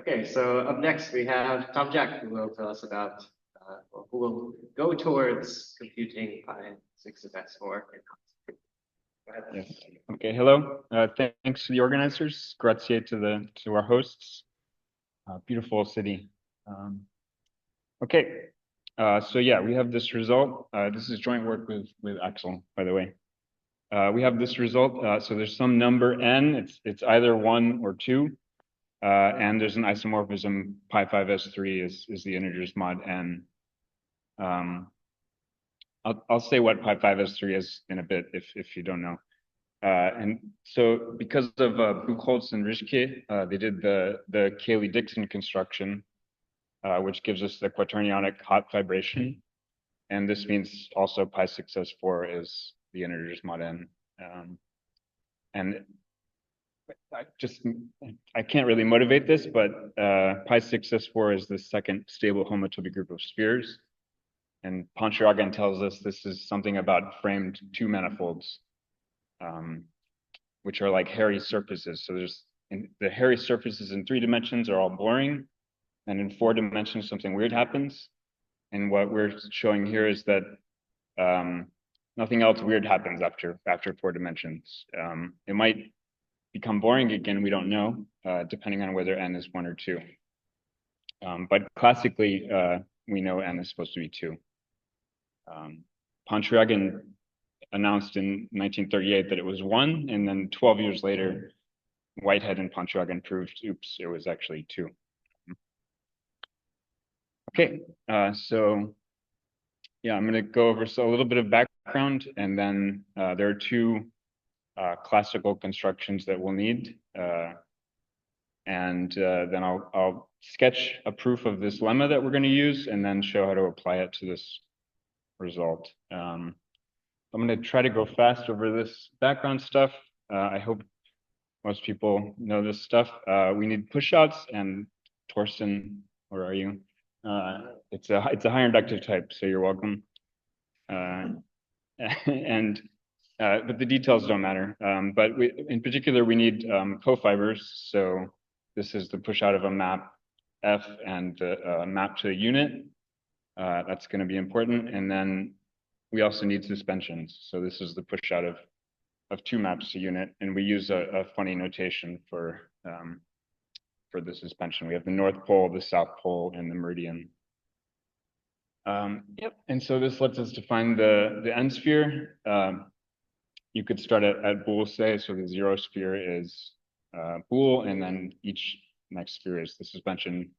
Okay, so up next we have Tom Jack, who will tell us about, or who will go towards computing pi 6 of x4. Go ahead. Yes. Okay. Hello. Thanks to the organizers. Grazie to our hosts. Beautiful city. Okay. So yeah, we have this result. This is joint work with Axel, by the way. We have this result. So there's some number n. It's either 1 or 2. And there's an isomorphism pi5s3 is the integers mod n. I'll say what pi5s3 is in a bit if you don't know. And so because of Buchholz and Rischke, they did the Cayley-Dixon construction, which gives us the quaternionic hot vibration. And this means also pi6s4 is the integers mod n. And I can't really motivate this, but pi6s4 is the second stable homotopy group of spheres. And Pontryagin tells us this is something about framed two manifolds, which are like hairy surfaces. So the hairy surfaces in 3 dimensions are all boring. And in 4 dimensions, something weird happens. And what we're showing here is that nothing else weird happens after 4 dimensions. It might become boring again, we don't know, depending on whether n is 1 or 2. But classically, we know n is supposed to be 2. Pontryagin announced in 1938 that it was 1, and then 12 years later, Whitehead and Pontryagin proved, oops, it was actually 2. Okay, so yeah, I'm gonna go over a little bit of background, and then there are 2 classical constructions that we'll need. And then I'll sketch a proof of this lemma that we're gonna use, and then show how to apply it to this result. I'm gonna try to go fast over this background stuff. I hope most people know this stuff. We need pushouts, and Torsten, where are you? It's a higher inductive type, so you're welcome. But the details don't matter. But in particular, we need cofibers. So this is the pushout of a map F and the map to a unit. That's going to be important. And then we also need suspensions. So this is the pushout of 2 maps to unit. And we use a funny notation for the suspension. We have the North Pole, the South Pole, and the meridian. Yep. And so this lets us define the n sphere. You could start at Boole, say, so the 0 sphere is Boole, and then each next sphere is the suspension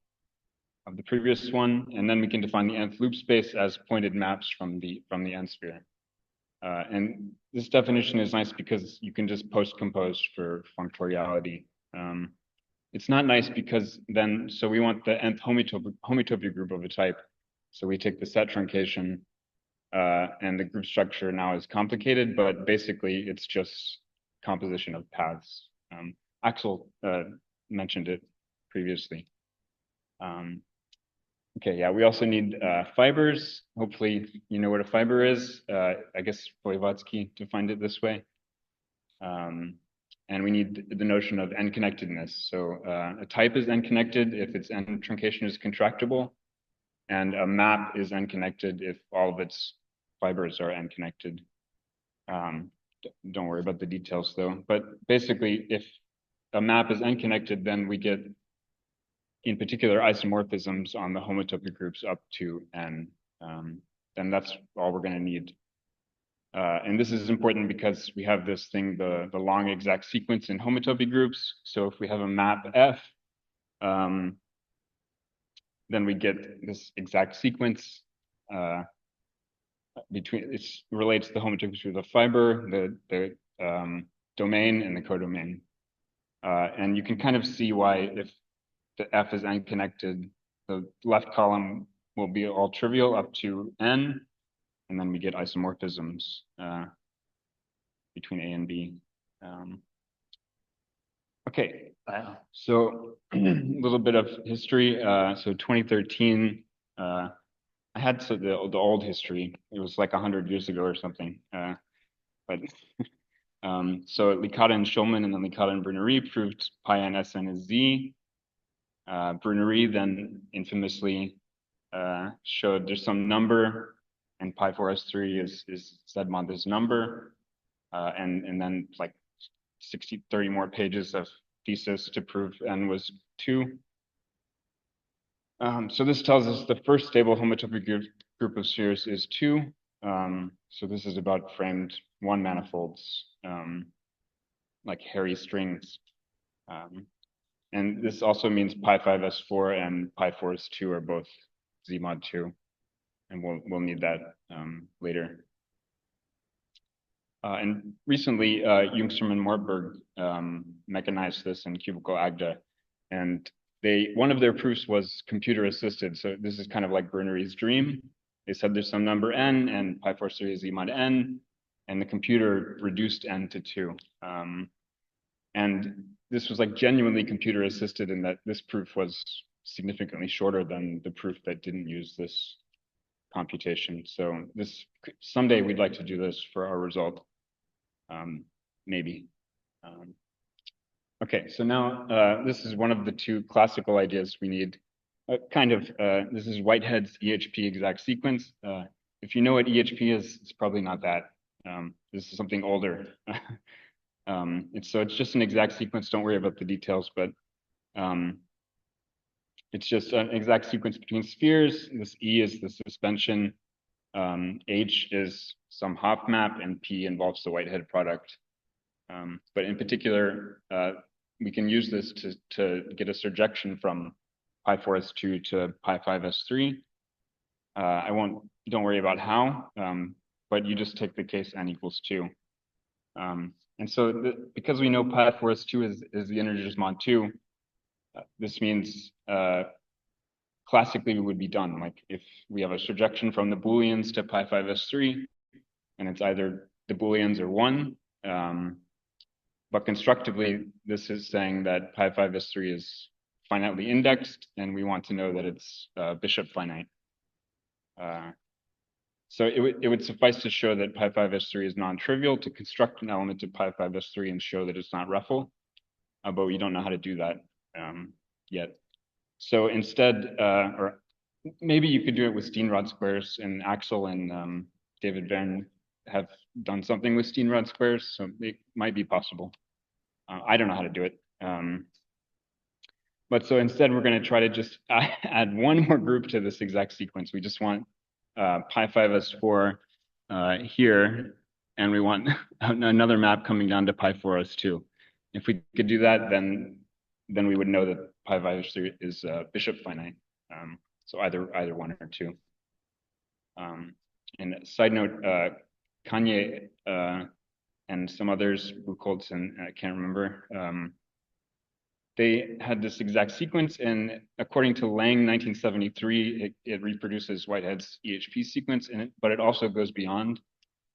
of the previous one. And then we can define the nth loop space as pointed maps from the n sphere. And this definition is nice because you can just post-compose for functoriality. It's not nice because then, so we want the nth homotopy group of a type. So we take the set truncation, and the group structure now is complicated, but basically it's just composition of paths. Axel mentioned it previously. Okay, yeah, we also need fibers. Hopefully you know what a fiber is. I guess Voevodsky defined it this way. And we need the notion of n-connectedness. So a type is n-connected if its n truncation is contractible, and a map is n-connected if all of its fibers are n-connected. Don't worry about the details though. But basically, if a map is n-connected, then we get, in particular, isomorphisms on the homotopy groups up to n. Then that's all we're going to need. And this is important because we have this thing, the long exact sequence in homotopy groups. So if we have a map F, then we get this exact sequence it relates the homotopy to the fiber, the domain, and the codomain. And you can kind of see why if the F is n-connected, the left column will be all trivial up to n, and then we get isomorphisms between A and B. Okay, so a little bit of history. So 2013, I had the old history. It was like 100 years ago or something. But so Licata and Schulman and then Licata and Berneri proved pi n Sn is Z. Brunerie then infamously showed there's some number, and pi4s3 is Zmod this number, and then like 30 more pages of thesis to prove n was 2. So this tells us the first stable homotopy group of spheres is 2. So this is about framed one manifolds, like hairy strings. And this also means pi5s4 and pi4s2 are both Zmod 2. And we'll need that later. And recently, Ljungström and Morberg mechanized this in cubical Agda. And one of their proofs was computer assisted. So this is kind of like Brunerie's dream. They said there's some number n, and pi4s3 is Zmod n, and the computer reduced n to 2. And this was like genuinely computer assisted in that this proof was significantly shorter than the proof that didn't use this computation. So this someday we'd like to do this for our result, maybe. Okay, so now this is one of the 2 classical ideas we need. This is Whitehead's EHP exact sequence. If you know what EHP is, it's probably not that. This is something older. It's just an exact sequence. Don't worry about the details, but it's just an exact sequence between spheres. This E is the suspension, H is some Hopf map, and P involves the Whitehead product. But in particular, we can use this to get a surjection from pi4s2 to pi5s3. Don't worry about how, but you just take the case n equals 2. And so because we know pi4s2 is the integers mod 2, this means classically we would be done. Like if we have a surjection from the Booleans to pi5s3, and it's either the Booleans or 1. But constructively, this is saying that pi5s3 is finitely indexed, and we want to know that it's Bishop finite. So it would suffice to show that pi5s3 is non-trivial to construct an element of pi5s3 and show that it's not Ruffle, but we don't know how to do that yet. So instead, or maybe you could do it with Steenrod squares, and Axel and David Verne have done something with Steenrod squares, so it might be possible. I don't know how to do it. But so instead, we're going to try to just add one more group to this exact sequence. We just want pi5s4 here, and we want another map coming down to pi4s2. If we could do that, then we would know that pi5s3 is Bishop finite. So either 1 or 2. And side note, Kanye and some others, Buchholz and I can't remember, they had this exact sequence, and according to Lang 1973, it reproduces Whitehead's EHP sequence, but it also goes beyond.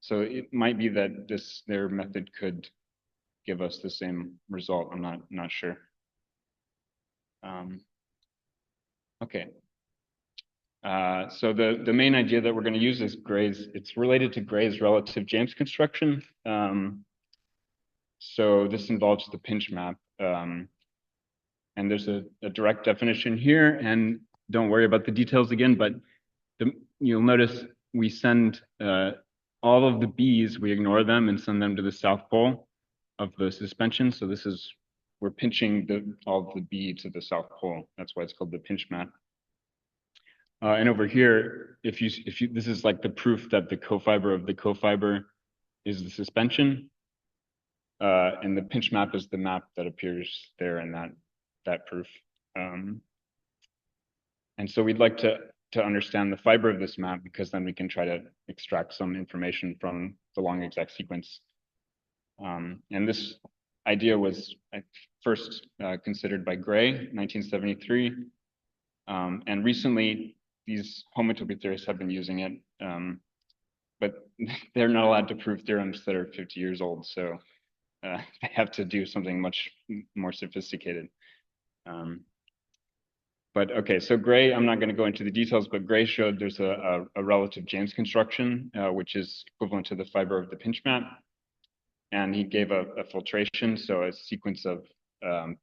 So it might be that their method could give us the same result. I'm not sure. Okay. So the main idea that we're going to use is Gray's. It's related to Gray's relative James construction. So this involves the pinch map. And there's a direct definition here, and don't worry about the details again, but you'll notice we send all of the B's, we ignore them and send them to the south pole of the suspension. So we're pinching all of the B to the south pole. That's why it's called the pinch map. And over here, if you this is like the proof that the cofiber of the cofiber is the suspension, and the pinch map is the map that appears there in that proof. And so we'd like to understand the fiber of this map, because then we can try to extract some information from the long exact sequence. And this idea was first considered by Gray, 1973. And recently, these homotopy theorists have been using it, but they're not allowed to prove theorems that are 50 years old. So they have to do something much more sophisticated. But okay, so Gray, I'm not going to go into the details, but Gray showed there's a relative James construction, which is equivalent to the fiber of the pinch map. And he gave a filtration, so a sequence of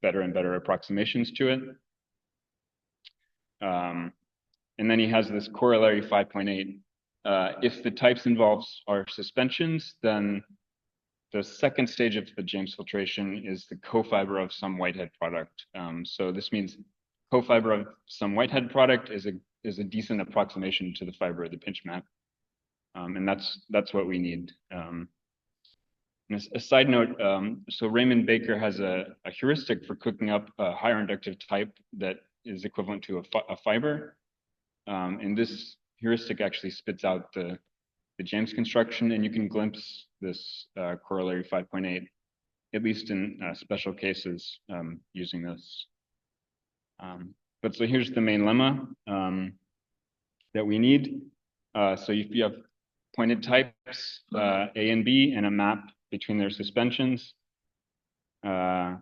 better and better approximations to it. And then he has this corollary 5.8. If the types involved are suspensions, then the second stage of the James filtration is the cofiber of some Whitehead product. So this means cofiber of some Whitehead product is a decent approximation to the fiber of the pinch map. And that's what we need. And a side note, so Raymond Baker has a heuristic for cooking up a higher inductive type that is equivalent to a fiber. And this heuristic actually spits out the James construction, and you can glimpse this corollary 5.8, at least in special cases using this. But so here's the main lemma that we need. So if you have pointed types, A and B, and a map between their suspensions, and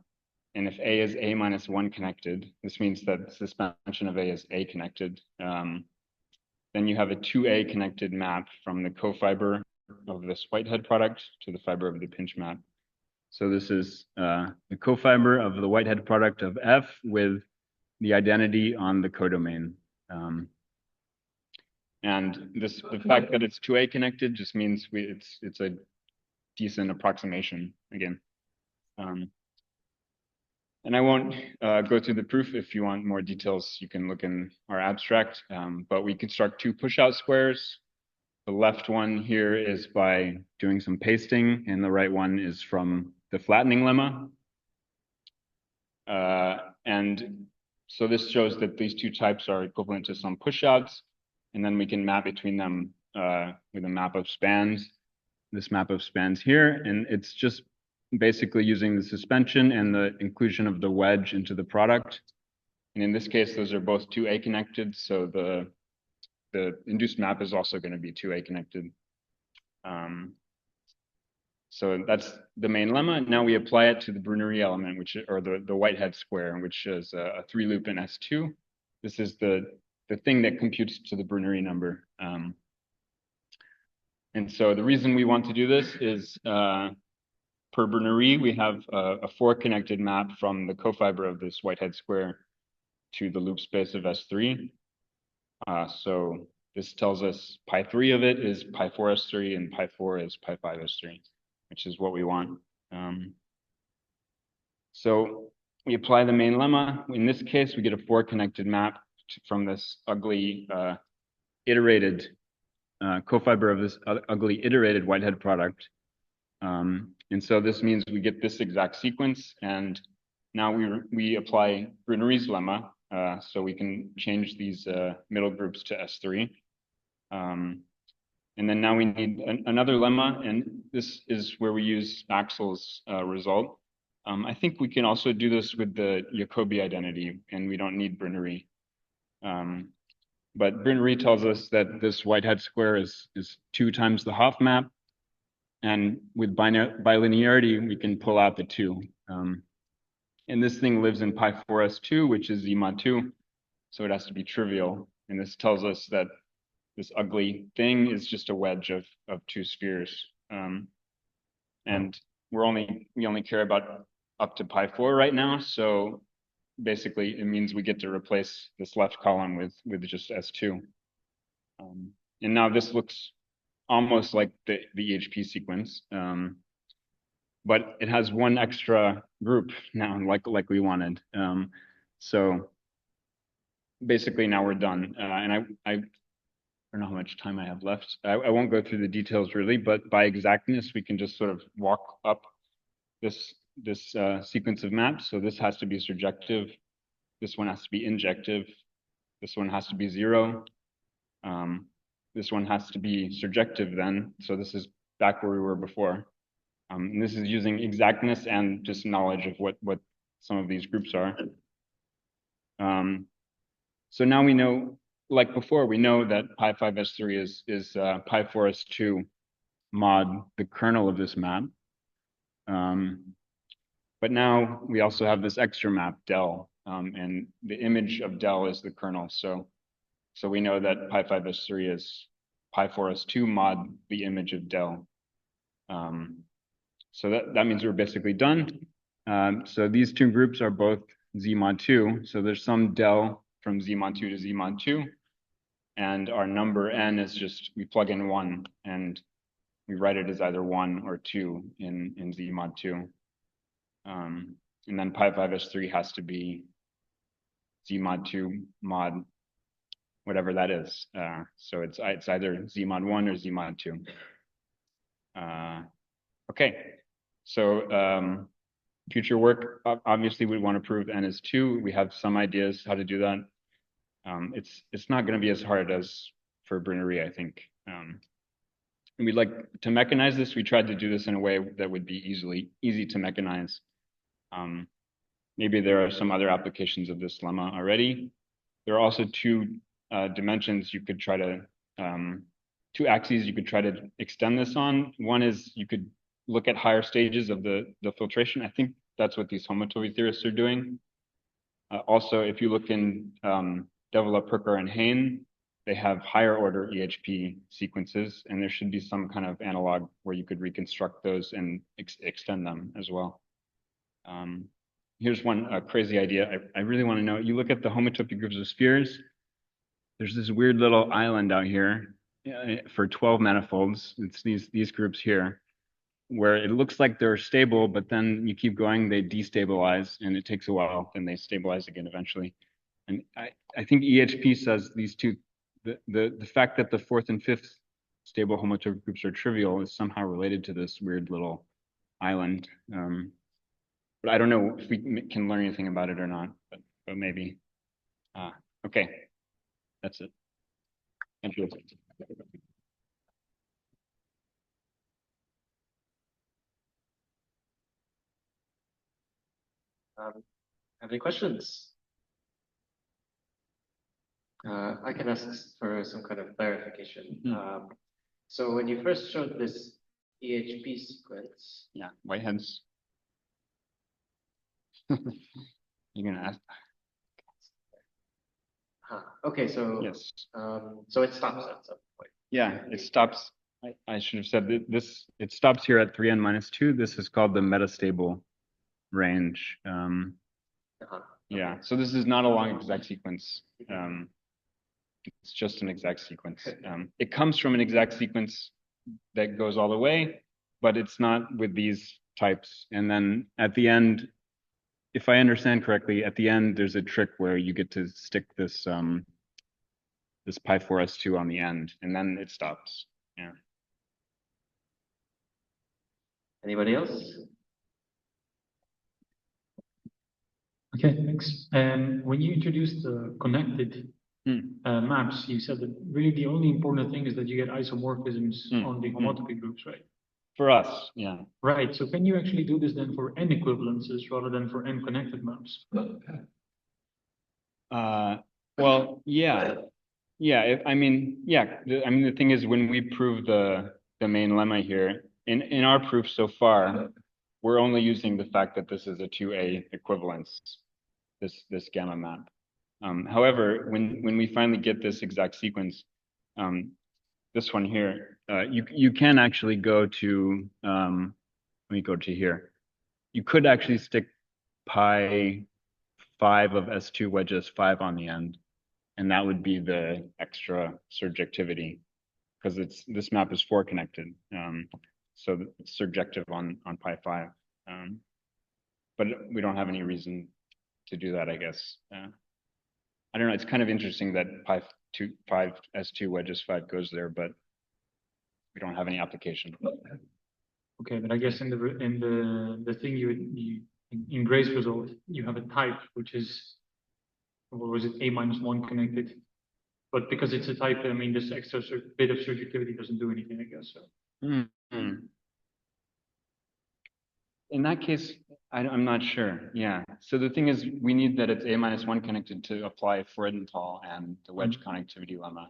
if A is A minus 1 connected, this means that the suspension of A is A connected. Then you have a 2A connected map from the cofiber of this Whitehead product to the fiber of the pinch map. So this is the cofiber of the Whitehead product of F with the identity on the codomain. And the fact that it's 2A connected just means it's a decent approximation again. And I won't go through the proof. If you want more details, you can look in our abstract. But we construct two push-out squares. The left one here is by doing some pasting, and the right one is from the flattening lemma. And so this shows that these two types are equivalent to some push-outs, and then we can map between them with a map of spans. This map of spans here, and it's just basically using the suspension and the inclusion of the wedge into the product. And in this case, those are both 2A connected, so the induced map is also going to be 2A connected. So that's the main lemma. Now we apply it to the Brunerie element, or the Whitehead square, which is a 3-loop in S2. This is the thing that computes to the Brunerie number. And so the reason we want to do this is per Brunerie, we have a 4-connected map from the cofiber of this Whitehead square to the loop space of S3. So this tells us pi3 of it is pi4 S3 and pi4 is pi5 S3, which is what we want. So we apply the main lemma. In this case, we get a 4-connected map from this ugly iterated cofiber of this ugly iterated Whitehead product. And so this means we get this exact sequence, and now we apply Brunerie's lemma, so we can change these middle groups to S3. And then now we need another lemma, and this is where we use Axel's result. I think we can also do this with the Jacobi identity, and we don't need Brunerie. But Brunerie tells us that this Whitehead square is 2 times the Hoff map. And with bilinearity, we can pull out the 2. And this thing lives in pi4s2, which is Z mod 2. So it has to be trivial. And this tells us that this ugly thing is just a wedge of 2 spheres. And we only care about up to pi4 right now. So basically, it means we get to replace this left column with just S2. And now this looks almost like the EHP sequence, but it has one extra group now, like we wanted. So basically now we're done. And I don't know how much time I have left. I won't go through the details really, but by exactness, we can just sort of walk up this sequence of maps. So this has to be surjective. This one has to be injective. This one has to be 0. This one has to be surjective then. So this is back where we were before. And this is using exactness and just knowledge of what some of these groups are. So now we know, like before, we know that pi5s3 is pi4s2 mod the kernel of this map. But now we also have this extra map, del, and the image of del is the kernel. So we know that pi5s3 is pi4s2 mod the image of del. So that means we're basically done. So these two groups are both Z mod 2. So there's some del from Z mod 2 to Z mod 2. And our number n is just, we plug in 1 and we write it as either 1 or 2 in Z mod 2. And then pi5s3 has to be Z mod 2 mod whatever that is. So it's either Z mod 1 or Z mod 2. Okay, so future work, obviously we want to prove n is 2. We have some ideas how to do that. It's not going to be as hard as for Brunerie, I think. And we'd like to mechanize this. We tried to do this in a way that would be easy to mechanize. Maybe there are some other applications of this lemma already. There are also two dimensions you could try to, two axes you could try to extend this on. One is you could look at higher stages of the filtration. I think that's what these homotopy theorists are doing. Also, if you look in Develop, Perker, and Hain, they have higher order EHP sequences, and there should be some kind of analog where you could reconstruct those and extend them as well. Here's one crazy idea. I really want to know. You look at the homotopy groups of spheres. There's this weird little island out here for 12 manifolds. It's these groups here, where it looks like they're stable, but then you keep going, they destabilize, and it takes a while, and they stabilize again eventually. And I think EHP says these two, the fact that the fourth and fifth stable homotopy groups are trivial is somehow related to this weird little island. But I don't know if we can learn anything about it or not, but maybe. Okay, that's it. Thank you. Have any questions? I can ask for some kind of clarification. So when you first showed this EHP sequence. Yeah, whiteheads. You're gonna ask. Okay, so yes. So it stops at some point. Yeah, it stops. I should have said this. It stops here at 3n minus 2. This is called the metastable range. Yeah, so this is not a long exact sequence. It's just an exact sequence. It comes from an exact sequence that goes all the way, but it's not with these types. And then at the end, if I understand correctly, at the end there's a trick where you get to stick this this pi4s2 on the end, and then it stops. Yeah. Anybody else? Okay, thanks. When you introduced the connected maps, you said that really the only important thing is that you get isomorphisms on the homotopy groups, right? For us, yeah. Right. So can you actually do this then for n equivalences rather than for n connected maps? Well, yeah. Yeah, I mean, the thing is, when we prove the main lemma here, in our proof so far, we're only using the fact that this is a 2A equivalence, this gamma map. However, when we finally get this exact sequence, this one here, you can actually go to, let me go to here. You could actually stick pi 5 of S2 wedges 5 on the end, and that would be the extra surjectivity, because this map is 4 connected, so it's surjective on pi 5. But we don't have any reason to do that, I guess. I don't know. It's kind of interesting that pi 5 S2 wedges 5 goes there, but we don't have any application. Okay, but I guess in the thing in Gray's result, you have a type which is, or was it A-1 connected? But because it's a type, I mean, this extra bit of surjectivity doesn't do anything, I guess. So. In that case, I'm not sure. Yeah. So the thing is, we need that it's A-1 connected to apply Freudenthal and the wedge connectivity lemma.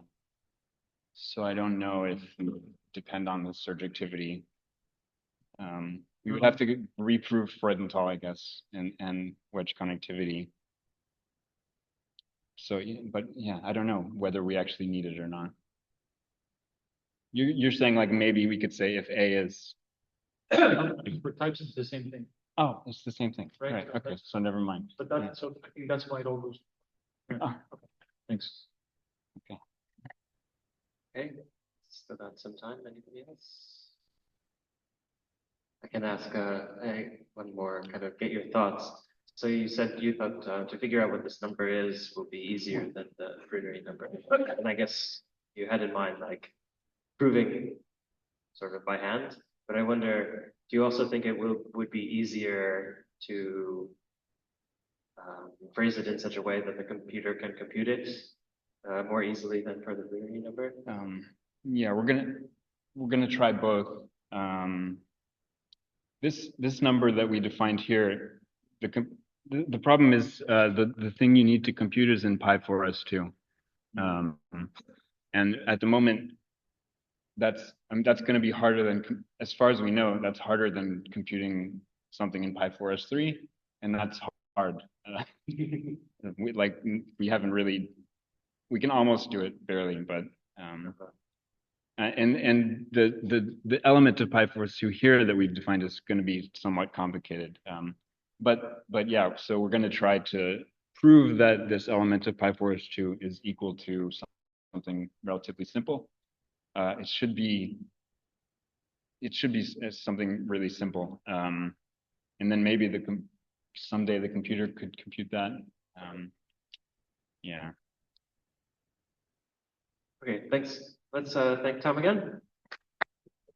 So I don't know if we depend on the surjectivity. We would have to reprove Freudenthal, I guess, and wedge connectivity. So, but yeah, I don't know whether we actually need it or not. You're saying like maybe we could say if A is. For types, it's the same thing. Oh, it's the same thing. Right. Okay, so never mind. But so I think that's why it all goes. Thanks. Okay, still got some time. Anybody else? I can ask one more, kind of get your thoughts. So you said you thought to figure out what this number is will be easier than the Frederick number. And I guess you had in mind like proving sort of by hand. But I wonder, do you also think it would be easier to phrase it in such a way that the computer can compute it more easily than for the Frederick number? Yeah, we're gonna try both. This number that we defined here, the problem is the thing you need to compute is in Pi4S2, and at the moment that's going to be harder than, as far as we know, that's harder than computing something in Pi4S3, and that's hard. We haven't really, we can almost do it barely, but and the element of Pi4S2 here that we've defined is going to be somewhat complicated. But yeah, so we're going to try to prove that this element of Pi4S2 is equal to something relatively simple. It should be something really simple. And then maybe someday the computer could compute that. Yeah. Okay, thanks. Let's thank Tom again.